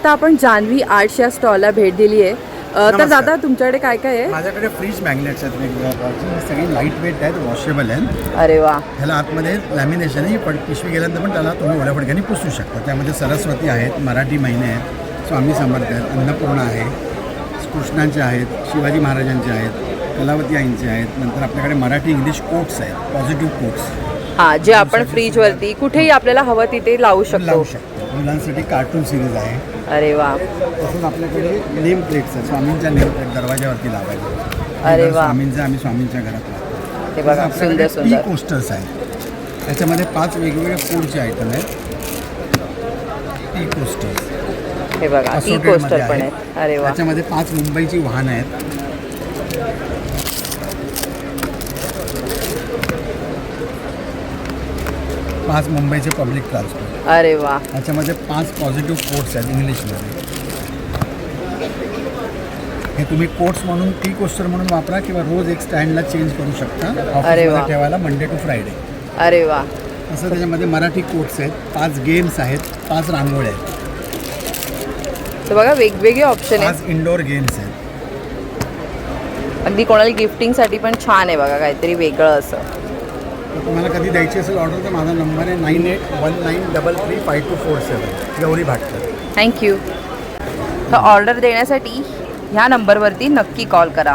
आता आपण जान्हवी आर्ट्स या स्टॉलला भेट दिली आहे. तर दादा तुमच्याकडे काय काय आहे? माझ्याकडे फ्रीज मॅग्नेट्स आहेत वेगवेगळ्या प्रकारचे. सगळी लाईट वेट आहेत, वॉशेबल आहेत. अरे वा. ह्याला आतमध्ये लॅमिनेशन आहे, पण पिशवी गेल्यानंतर पण त्याला तुम्ही ओल्या फडक्याने पुसू शकता. त्यामध्ये सरस्वती आहेत, मराठी महिने आहेत, स्वामी समर्थ आहेत, अन्नपूर्णा आहे, कृष्णांचे आहेत, शिवाजी महाराजांचे आहेत, कलावती आईंचे आहेत. नंतर आपल्याकडे मराठी इंग्लिश कोट्स आहेत, पॉझिटिव्ह कोट्स. हां, जे आपण फ्रीजवरती कुठेही आपल्याला हवं तिथे लावू लावू शकतो. मुलांसाठी कार्टून सिरीज आहे. अरे वा. तसंच आपल्याकडे नेम प्लेट्स आहेत, स्वामींच्या नेम प्लेट दरवाज्यावरती लावायचे. अरे वा. स्वामींचं आम्ही स्वामींच्या घरात लावतो. हे बघा, सुंदर टी सुंदर कोस्टर्स आहेत. त्याच्यामध्ये 5 वेगवेगळे फूडचे आयटम आहेत. टी कोस्टर्स हे बघा, टी कोस्टर पण आहेत. अरे वा. त्याच्यामध्ये 5 मुंबईची वाहनं आहेत. पाच मुंबईचे पब्लिक ट्रान्सपोर्ट. अरे वा. त्याच्यामध्ये 5 पॉझिटिव्ह कोट्स आहेत इंग्लिशमध्ये. हे तुम्ही कोट्स म्हणून टी कोस्टर म्हणून वापरा किंवा रोज एक स्टँडला चेंज करू शकता. ऑफिसमध्ये ठेवायला मंडे टू फ्रायडे. अरे वा. तसं त्याच्यामध्ये मराठी कोट्स आहेत, 5 गेम्स आहेत, 5 रांगोळ्या आहेत, तर बघा वेगवेगळे ऑप्शन आहेत. 5 इंडोर गेम्स आहेत. अगदी कोणाला गिफ्टिंगसाठी पण छान आहे बघा, काहीतरी वेगळं असं. तर तुम्हाला कधी द्यायची असेल ऑर्डर तर माझा नंबर आहे 9819335247 गौरी भाटकर. थँक्यू. तर ऑर्डर देण्यासाठी ह्या नंबरवरती नक्की कॉल करा.